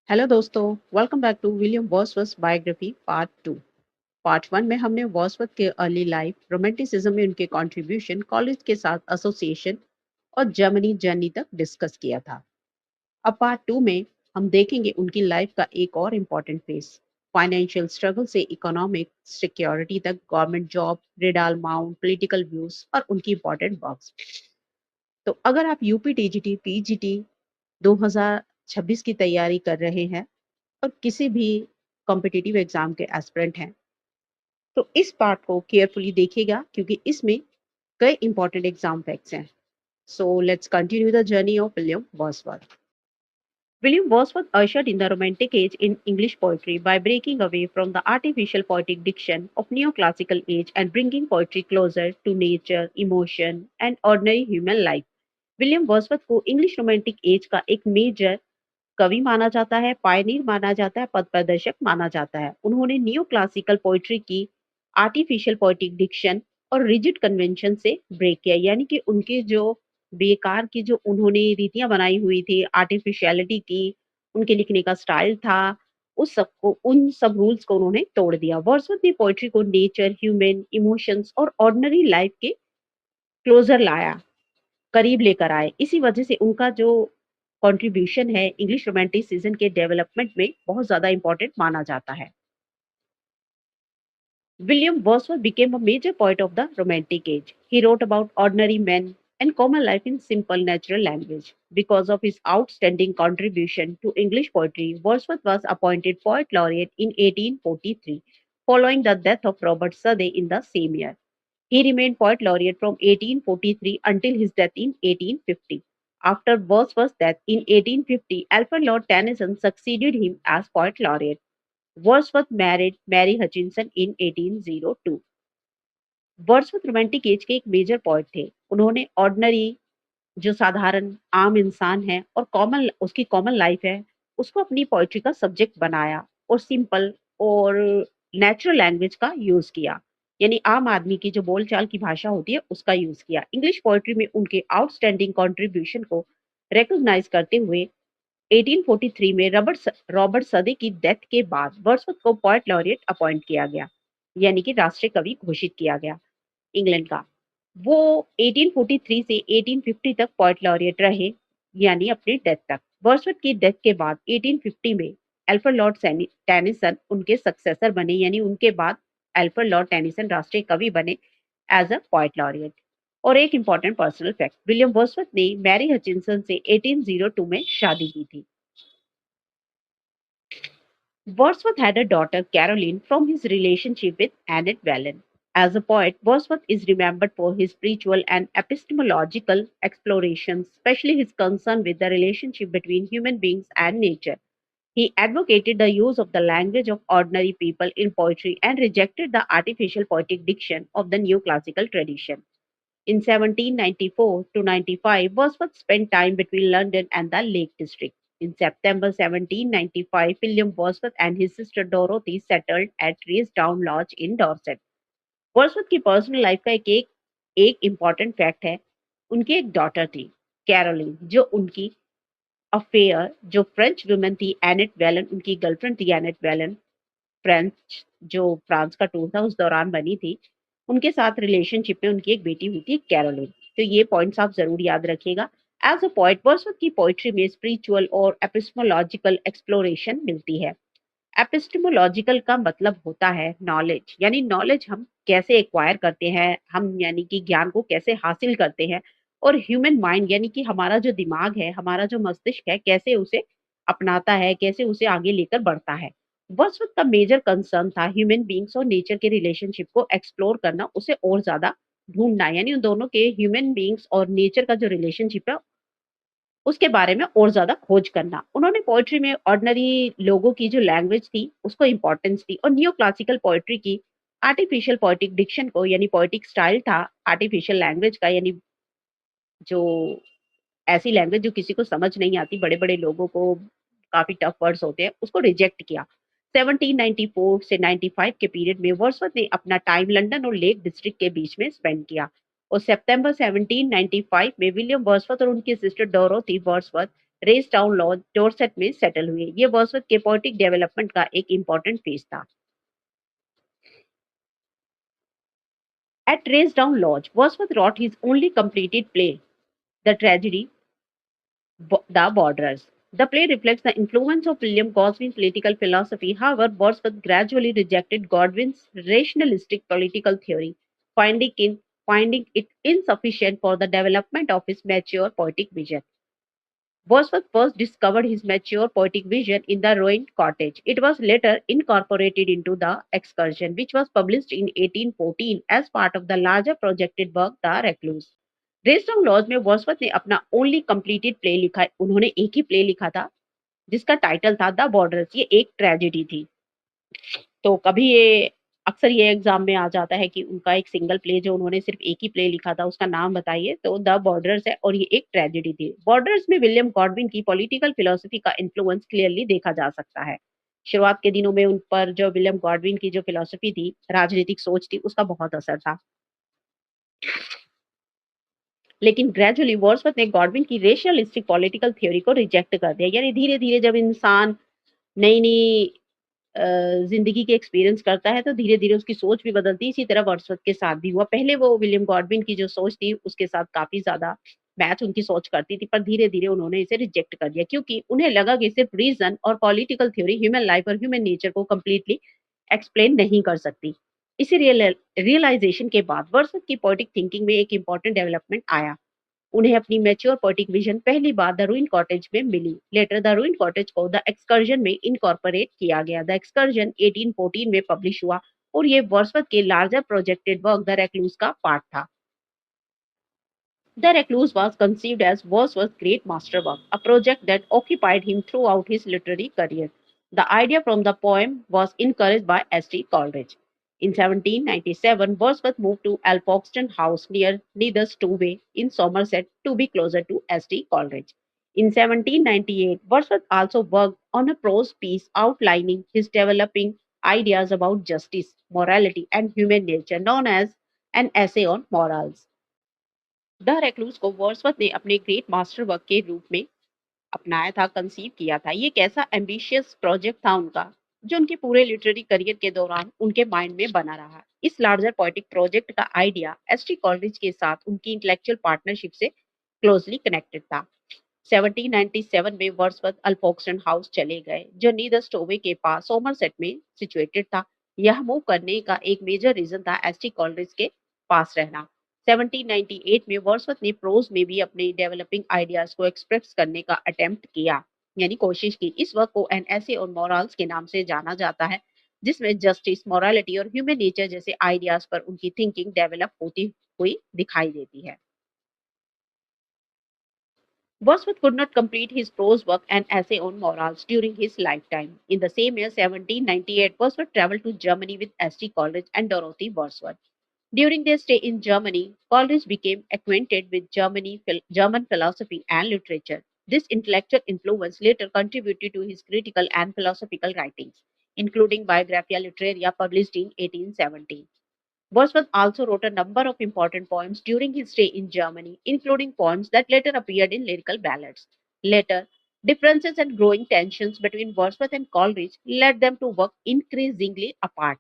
Hello दोस्तों, welcome back to William Wordsworth biography part 2। Part 1 में हमने वर्ड्सवर्थ के अर्ली लाइफ, रोमांटिसिज्म में उनके कंट्रीब्यूशन, कॉलेज के साथ एसोसिएशन और जर्मनी जर्नी तक डिस्कस किया था। अब पार्ट 2 में हम देखेंगे उनकी लाइफ का एक और इम्पोर्टेंट फेस, फाइनेंशियल स्ट्रगल से इकोनॉमिक सिक्योरिटी तक, government job, Rydal Mount, political views और उनकी इम्पोर्टेंट वर्क्स। तो अगर आप यूपी टीजीटी पीजीटी 2026 की तैयारी कर रहे हैं और किसी भी कॉम्पिटिटिव एग्जाम के एस्पिरेंट हैं तो इस पार्ट को केयरफुली देखिएगा क्योंकि इसमें कई इंपॉर्टेंट एग्जाम फैक्ट्स हैं। So let's continue the journey of William Wordsworth. William Wordsworth ushered in the Romantic age in English poetry by breaking away from the artificial poetic diction of neoclassical age and bringing poetry closer to nature, emotion, and ordinary human life. William Wordsworth को English romantic as का एक major कवि माना जाता है, Pioneer माना जाता है, पथ प्रदर्शक माना जाता है। उन्होंने नियो क्लासिकल पोइट्री की आर्टिफिशियल पोएटिक डिक्शन और रिजिड कन्वेंशन से ब्रेक किया, यानी कि उनके जो बेकार की जो उन्होंने रीतियां बनाई हुई थी, आर्टिफिशियलिटी की, उनके लिखने का स्टाइल था, उन सब रूल्स को उन्होंने तोड़ दिया। वर्ड्सवर्थ ने पोएट्री को नेचर, ह्यूमन इमोशंस और ऑर्डिनरी लाइफ के क्लोजर लाया, करीब लेकर आए। इसी वजह से उनका जो कंट्रीब्यूशन है इंग्लिश रोमांटिसिज्म के डेवलपमेंट में बहुत ज़्यादा इम्पोर्टेंट माना जाता है। William Wordsworth became a major poet of the Romantic Age. He wrote about ordinary men and common life in simple natural language. Because of his outstanding contribution to English poetry, Wordsworth was appointed Poet Laureate in 1843, following the death of Robert Southey in the same year. He remained Poet Laureate from 1843 until his death in 1850. After Wordsworth's death in 1850, Alfred Lord Tennyson succeeded him as Poet Laureate. Wordsworth married Mary Hutchinson in 1802. Wordsworth romantic as के एक major point थे। उन्होंने ordinary जो साधारण आम इंसान है और कॉमन लाइफ है उसको अपनी पोइट्री का सब्जेक्ट बनाया और सिंपल और नेचुरल लैंग्वेज का यूज किया, यानी आम आदमी की जो बोलचाल की भाषा होती है उसका यूज किया। इंग्लिश पोइट्री में उनके आउटस्टैंडिंग कंट्रीब्यूशन को रिकॉग्नाइज करते हुए 1843 में रॉबर्ट सदे की डेथ के बाद वर्ड्सवर्थ को पोएट लॉरिएट अपॉइंट किया गया, यानी कि राष्ट्रीय कवि घोषित किया गया इंग्लैंड का। वो 1843 से 1850 तक पोएट लॉरिएट रहे, यानी अपनी डेथ तक। वर्ड्सवर्थ की डेथ के बाद 1850 में अल्फ्रेड लॉर्ड टेनिसन उनके सक्सेसर बने, यानी उनके बाद अल्फ्रेड लॉर्ड टेनिसन राष्ट्रीय कवि बने एज अ पोएट लॉरिएट। और एक important personal fact, William Wordsworth ने मैरी हचिंसन से 1802 में शादी की थी। Wordsworth had a daughter, Caroline, from his relationship with Annette Wallin. As a poet, Wordsworth is remembered for his spiritual and epistemological explorations, especially his concern with the relationship between human beings and nature. He advocated the use of the language of ordinary people in poetry and rejected the artificial poetic diction of the neoclassical tradition. In 1794 to 95, Wordsworth spent time between London and the Lake District. In September 1795, William Wordsworth and his sister Dorothy settled at Reesdown Lodge in Dorset. Wordsworth की personal life का एक important fact है, उनकी एक daughter थी Caroline, जो उनकी affair जो फ्रेंच वुमेन थी एनेट वेलन, उनकी गर्लफ्रेंड थी एनेट वेलन, फ्रेंच जो फ्रांस का टूर था उस दौरान बनी थी। उनके साथ रिलेशनशिप में उनकी एक बेटी हुई थी कैरोलिन। तो ये पॉइंट्स आप जरूर याद रखिएगा। एज अ पोएट वर्ड्सवर्थ की पोइट्री में स्पिरिचुअल और एपिस्टोमोलॉजिकल एक्सप्लोरेशन मिलती है। एपिस्टेमोलॉजिकल का मतलब होता है नॉलेज, यानी नॉलेज हम कैसे एक्वायर करते हैं, हम यानी कि ज्ञान को कैसे हासिल करते हैं, और ह्यूमन माइंड यानी कि हमारा जो दिमाग है, हमारा जो मस्तिष्क है, कैसे उसे अपनाता है, कैसे उसे आगे लेकर बढ़ता है। वर्ड्सवर्थ का मेजर कंसर्न था ह्यूमन बीइंग्स और नेचर के रिलेशनशिप को एक्सप्लोर करना, उसे और ज्यादा ढूंढना, यानी उन दोनों के ह्यूमन बीइंग्स और नेचर का जो रिलेशनशिप है उसके बारे में और ज़्यादा खोज करना। उन्होंने पोएट्री में ऑर्डिनरी लोगों की जो लैंग्वेज थी, उसको इम्पोर्टेंस दी और नियो क्लासिकल पोएट्री की आर्टिफिशियल पोएटिक डिक्शन को, यानी पोएटिक स्टाइल था आर्टिफिशियल लैंग्वेज का, यानी जो ऐसी लैंग्वेज जो किसी को समझ नहीं आती, बड़े-बड़े लोगों को काफ़ी टफ वर्ड्स होते हैं, उसको रिजेक्ट किया। 1794 से 95 के पीरियड में वर्ड्सवर्थ ने अपना टाइम लंदन और लेक डिस्ट्रिक्ट के बीच में स्पेंड किया और सितंबर 1795 में विलियम वर्ड्सवर्थ और उनकी sister Dorothy Wordsworth Racedown lodge Dorset में सेटल हुए। ये वर्ड्सवर्थ के पोएटिक डेवलपमेंट का एक इंपॉर्टेंट फेज था। At Racedown Lodge, Wordsworth wrote his only completed play, the tragedy The Borderers. The play reflects the influence of William Godwin's political philosophy. However, Wordsworth gradually rejected Godwin's rationalistic political theory, finding, finding it insufficient for the development of his mature poetic vision. Wordsworth first discovered his mature poetic vision in The Ruined Cottage. It was later incorporated into The Excursion, which was published in 1814 as part of the larger projected work The Recluse. Racedown lodge में Wordsworth ने अपना only completed play लिखा है। उन्होंने एक ही play लिखा था जिसका टाइटल था द बॉर्डर्स। ये एक ट्रेजेडी थी। तो कभी ये अक्सर ये एग्जाम में आ जाता है कि उनका एक सिंगल प्ले जो उन्होंने सिर्फ एक ही प्ले लिखा था उसका नाम बताइए, तो द बॉर्डर्स है और ये एक ट्रेजेडी थी। बॉर्डर्स में विलियम गॉडविन की पॉलिटिकल फिलोसफी का इन्फ्लुएंस क्लियरली देखा जा सकता है। शुरुआत के दिनों में उन पर जो विलियम गॉडविन की जो फिलोसफी थी, राजनीतिक सोच थी, उसका बहुत असर था। लेकिन ग्रेजुअली वर्ड्सवर्थ ने गॉडविन की रेशियलिस्टिक पॉलिटिकल थ्योरी को रिजेक्ट कर दिया। यानी धीरे-धीरे जब इंसान नई-नई ज़िंदगी के एक्सपीरियंस करता है तो धीरे-धीरे उसकी सोच भी बदलती है। इसी तरह वर्ड्सवर्थ के साथ भी हुआ। पहले वो विलियम गॉडविन की जो सोच थी उसके साथ काफ़ी ज़्यादा मैच उनकी सोच करती थी, पर धीरे-धीरे उन्होंने इसे रिजेक्ट कर दिया क्योंकि उन्हें लगा कि सिर्फ रीज़न और पॉलिटिकल थ्योरी ह्यूमन लाइफ और ह्यूमन नेचर को कंप्लीटली एक्सप्लेन नहीं कर सकती। इसी रियलाइज़ेशन के बाद वर्ड्सवर्थ की पोएटिक थिंकिंग में एक इम्पोर्टेंट डेवलपमेंट आया। उन्हें अपनी मैच्योर पोएटिक विजन पहली बार द रूइन कॉटेज में मिली। लेटर द रूइन कॉटेज को द एक्सकर्जन में इनकॉर्पोरेट किया गया। द एक्सकर्जन 1814 में पब्लिश हुआ और ये वर्ड्सवर्थ के larger projected work the recluse का पार्ट था। The Recluse was conceived as Wordsworth's great masterwork, a project that occupied him throughout his literary career. The idea from the poem was encouraged by S.T. Coleridge. In 1797, Wordsworth moved to Alfoxden House near Neather Stowaway in Somerset to be closer to S.T. Coleridge. In 1798, Wordsworth also worked on a prose piece outlining his developing ideas about justice, morality, and human nature, known as an essay on morals. The recluse को Wordsworth ने अपने great master work के रूप में अपनाया था, conceive किया था। ये एक ऐसा एम्बिशियस प्रोजेक्ट था उनका जो उनके पूरे लिटरेरी करियर के दौरान उनके माइंड में बना रहा। इस लार्जर पोएटिक प्रोजेक्ट का आइडिया एस.टी. कॉलरिज के साथ उनकी इंटेलेक्चुअल पार्टनरशिप से क्लोजली कनेक्टेड था। 1797 में वर्ड्सवर्थ अल्फोक्सटन हाउस चले गए जो नीदर स्टोवे के पास सोमरसेट में सिचुएटेड था। यह मूव करने का एक मेजर रीजन था एस.टी. कॉलरिज के पास रहना। 1798 में वर्ड्सवर्थ ने प्रोज में भी अपने डेवलपिंग आइडियाज को एक्सप्रेस करने का अटेम्प्ट किया, यानी कोशिश की। इस वर्क को एन एसे ऑन मोरल्स के नाम से जाना जाता है, जिसमें जस्टिस, मोरालिटी और ह्यूमन नेचर जैसे आइडियाज पर उनकी थिंकिंग डेवलप होती हुई दिखाई देती है। Wordsworth could not complete his prose work and essay on morals during his lifetime. In the same year, 1798, Wordsworth traveled to Germany with S.T. Coleridge and Dorothy Wordsworth. During their stay in Germany, Coleridge became acquainted with German philosophy and literature. This intellectual influence later contributed to his critical and philosophical writings, including Biographia Literaria published in 1817. Wordsworth also wrote a number of important poems during his stay in Germany, including poems that later appeared in lyrical ballads. Later, differences and growing tensions between Wordsworth and Coleridge led them to work increasingly apart.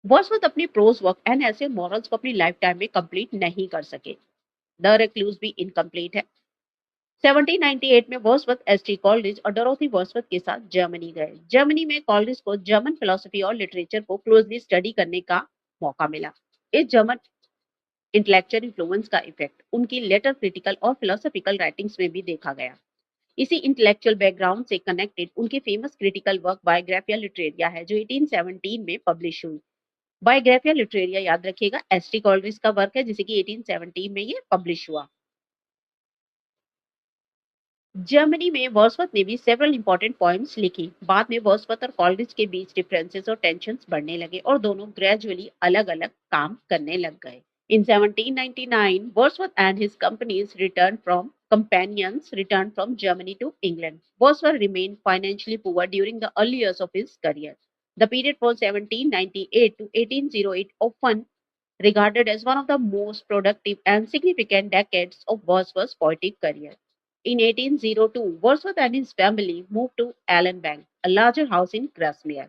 Wordsworth अपनी prose work and ऐसे morals को अपनी life time में complete नहीं कर सके। The recluse भी incomplete है। 1798 में वर्ड्सवर्थ एस.टी. कॉलरिज और डोरोथी वर्ड्सवर्थ के साथ जर्मनी गए। जर्मनी में कॉलरिज को जर्मन फिलोसफी और लिटरेचर को क्लोजली स्टडी करने का मौका मिला। इस जर्मन इंटेलेक्चुअल इन्फ्लुएंस का इफेक्ट उनकी लेटर क्रिटिकल और फिलोसफिकल राइटिंग्स में भी देखा गया। इसी इंटेलेक्चुअल बैकग्राउंड से कनेक्टेड उनकी famous critical work Biographia Literaria है जो 1817 में पब्लिश हुई। बायोग्राफिया लिटरेरिया याद रखिएगा एस.टी. कॉलरिज का वर्क है जिसे कि 1817 में ये पब्लिश हुआ। जर्मनी में वर्ड्सवर्थ ने भी सेवरल इंपॉर्टेंट पोएम्स लिखी। बाद में वर्ड्सवर्थ और कॉलरिज के बीच डिफरेंसेस और टेंशंस बढ़ने लगे और दोनों ग्रेजुअली अलग-अलग काम करने लग गए। In 1799, Wordsworth and his companions returned from Germany to England. Wordsworth remained financially poor during the early years of his career. The period from 1798 to 1808 often regarded as one of the most productive and significant decades of Wordsworth's poetic career. In 1802, Wordsworth and his family moved to Allenbank, a larger house in Grasmere.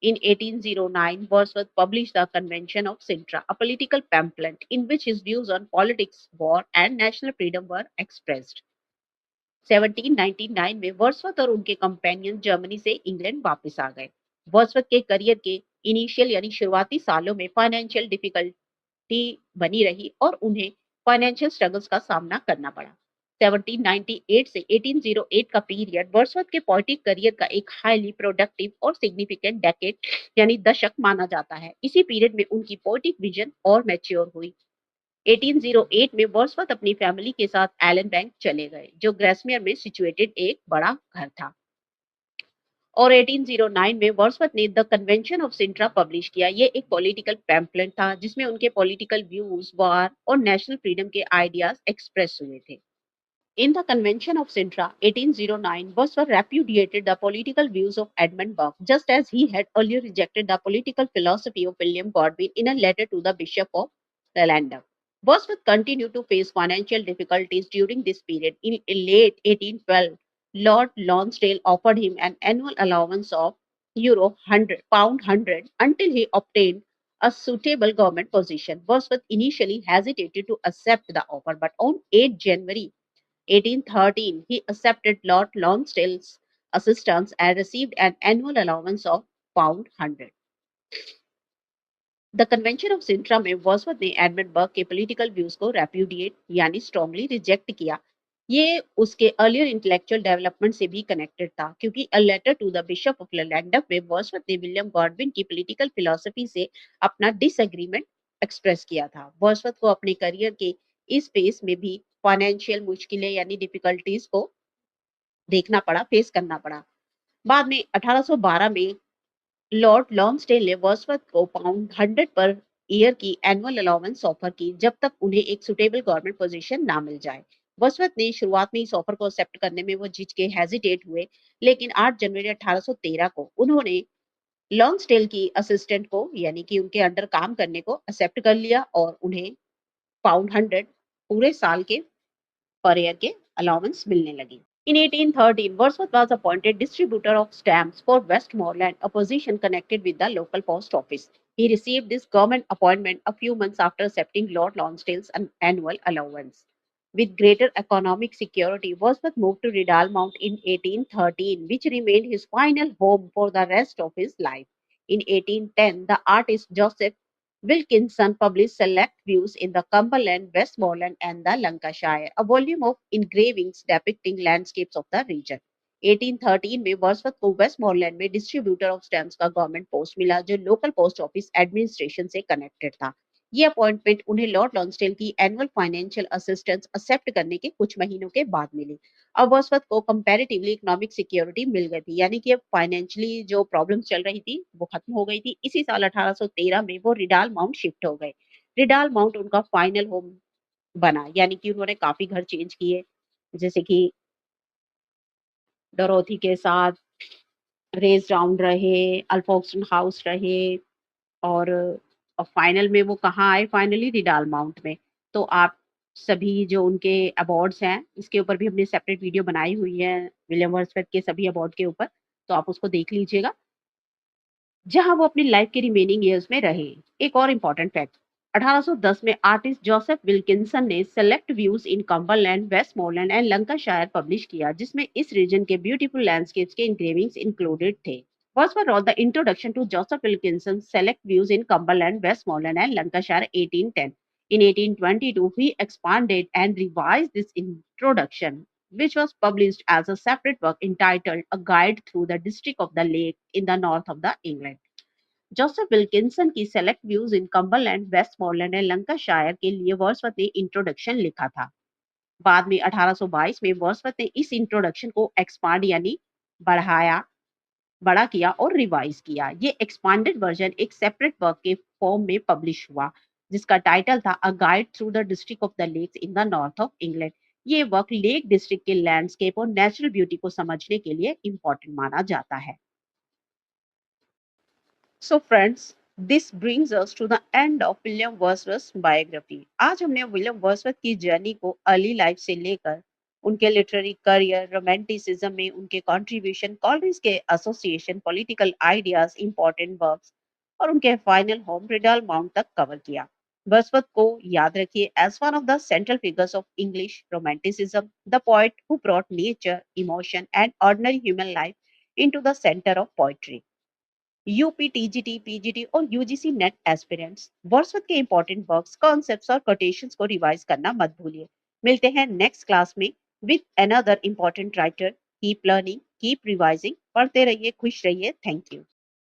In 1809, Wordsworth published the Convention of Sintra, a political pamphlet in which his views on politics, war, and national freedom were expressed. 1799 में Wordsworth और उनके companion Germany से England वापस आ गए। Wordsworth के career के initial यानी शुरुआती सालों में फाइनेंशियल डिफिकल्टी बनी रही और उन्हें फाइनेंशियल स्ट्रगल्स का सामना करना पड़ा। 1798 से 1808 का पीरियड वर्ड्सवर्थ के पोएटिक करियर का एक हाईली प्रोडक्टिव और सिग्निफिकेंट डेकेड यानी दशक माना जाता है। इसी पीरियड में उनकी पोएटिक विजन और मैच्योर हुई। 1808 में वर्ड्सवर्थ अपनी फैमिली के साथ एलन बैंक चले गए, जो ग्रेसमियर में सिचुएटेड एक बड़ा घर था। और 1809 में वर्ड्सवर्थ ने the convention of Cintra publish किया। ये एक पॉलिटिकल पैम्फलेट था जिसमें उनके पॉलिटिकल व्यूज, वार और नेशनल फ्रीडम के आइडियाज एक्सप्रेस हुए थे। In the Convention of Sintra, 1809, Wordsworth repudiated the political views of Edmund Burke, just as he had earlier rejected the political philosophy of William Godwin in a letter to the Bishop of Llandaff. Wordsworth continued to face financial difficulties during this period. In late 1812, Lord Lonsdale offered him an annual allowance of euro 100, pound 100 until he obtained a suitable government position. Wordsworth initially hesitated to accept the offer, but on 8 January 1813, he accepted Lord Lonsdale's assistance and received an annual allowance of pound 100. The convention of Cintra में Wordsworth ने Edmund Burke के political views को repudiate यानी strongly reject किया। ये उसके earlier intellectual development से भी कनेक्टेड था, क्योंकि a letter to the bishop of Llandaff में वर्ड्सवर्थ ने विलियम गॉडविन की पॉलिटिकल फिलॉसफी से अपना डिसएग्रीमेंट एक्सप्रेस किया था। वर्ड्सवर्थ को अपने करियर के इस फेस में भी फाइनेंशियल मुश्किलें यानी डिफिकल्टीज को देखना पड़ा, फेस करना पड़ा। बाद में 1812 में लॉर्ड लॉन्सडेल ने वर्ड्सवर्थ को पाउंड 100 पर ईयर की एनुअल अलाउंस ऑफर की, जब तक उन्हें एक सुटेबल गवर्नमेंट पोजीशन ना मिल जाए। वर्ड्सवर्थ ने शुरुआत में इस ऑफर को एक्सेप्ट करने में वो झिझके, हेजिटेट हुए, लेकिन 8 जनवरी 1813 को उन्होंने लॉन्सडेल की असिस्टेंट को यानी कि उनके अंडर काम करने को एक्सेप्ट कर लिया और उन्हें पाउंड 100 पूरे साल के पर ईयर के अलाउंस मिलने लगी। In 1813, Wordsworth was appointed distributor of stamps for Westmoreland, a position connected with the local post office. He received this government appointment a few months after accepting Lord Lonsdale's annual allowance. With greater economic security, Wordsworth moved to Riddal Mount in 1813, which remained his final home for the rest of his life. In 1810, the artist Joseph Wilkinson published select views in the Cumberland, Westmoreland, and the Lancashire, a volume of engravings depicting landscapes of the region. 1813 में Wordsworth को Westmoreland में distributor of stamps का government post मिला, जो local post office administration से connected था। ये appointment उन्हें लॉर्ड लॉन्सडेल की एनुअल फाइनेंशियल असिस्टेंस एक्सेप्ट करने के कुछ महीनों के बाद मिली। अब वर्ड्सवर्थ को कंपैरेटिवली इकोनॉमिक सिक्योरिटी मिल गई थी, यानी कि अब फाइनेंशियली जो प्रॉब्लम्स चल रही थी वो खत्म हो गई थी। इसी साल 1813 में वो रिडाल माउंट शिफ्ट हो गए। रिडाल माउंट उनका फाइनल होम बना, यानी कि उन्होंने काफी घर चेंज किए, जैसे कि डोरोथी के साथ रेस राउंड रहे, अल्फोक्सन हाउस रहे और फाइनल में वो कहाँ आए, फाइनली रिडाल माउंट में। तो आप सभी जो उनके अवार्ड्स हैं, इसके ऊपर भी हमने सेपरेट वीडियो बनाई हुई है विलियम वर्ड्सवर्थ के सभी अवार्ड के ऊपर, तो आप उसको देख लीजिएगा, जहां वो अपनी लाइफ के रिमेनिंग ईयर्स में रहे। एक और इम्पोर्टेंट फैक्ट, 1810 में आर्टिस्ट जोसेफ विल्किंसन ने select views in Cumberland, Westmorland and Lancashire publish किया, जिसमें इस रीजन के ब्यूटीफुल लैंडस्केप्स के इंग्रेविंग्स इंक्लूडेड थे। Wordsworth wrote the introduction to Joseph Wilkinson's Select Views in Cumberland, Westmoreland, and Lancashire 1810. In 1822, he expanded and revised this introduction, which was published as a separate work entitled A Guide Through the District of the Lake in the North of the England. Joseph Wilkinson की select views in Cumberland, Westmorland and Lancashire के लिए Wordsworth ने introduction लिखा था। बाद में 1822 में Wordsworth ने इस इंट्रोडक्शन को एक्सपांड यानी बढ़ाया, बड़ा किया और रिवाइज किया। ये एक्सपांडेड वर्जन एक सेपरेट वर्क के फॉर्म में पब्लिश हुआ, जिसका टाइटल था a guide through the district of the lakes in the north of England. ये वर्क लेक डिस्ट्रिक्ट के लैंडस्केप और नेचुरल ब्यूटी को समझने के लिए इंपॉर्टेंट माना जाता है। So friends, this brings us to the end of William Wordsworth biography. आज हमने विलियम वर्ड्सवर्थ की जर्नी को अर्ली लाइफ से लेकर उनके लिटरेरी करियर, रोमांटिसिज्म में उनके कंट्रीब्यूशन, कॉलेज के association, political ideas, important works और उनके फाइनल होम रिडल माउंट तक कवर किया। बर्ड्सवर्थ को याद रखिए as one of the central figures of English romanticism, the poet who brought nature, emotion and ordinary human life into the centre of poetry. UP, TGT, PGT और UGC net aspirants Wordsworth के important works, concepts और quotations को revise करना मत भूलिए। मिलते हैं next class में with another important writer. Keep learning, keep revising, पढ़ते रहिए, खुश रहिए। Thank you.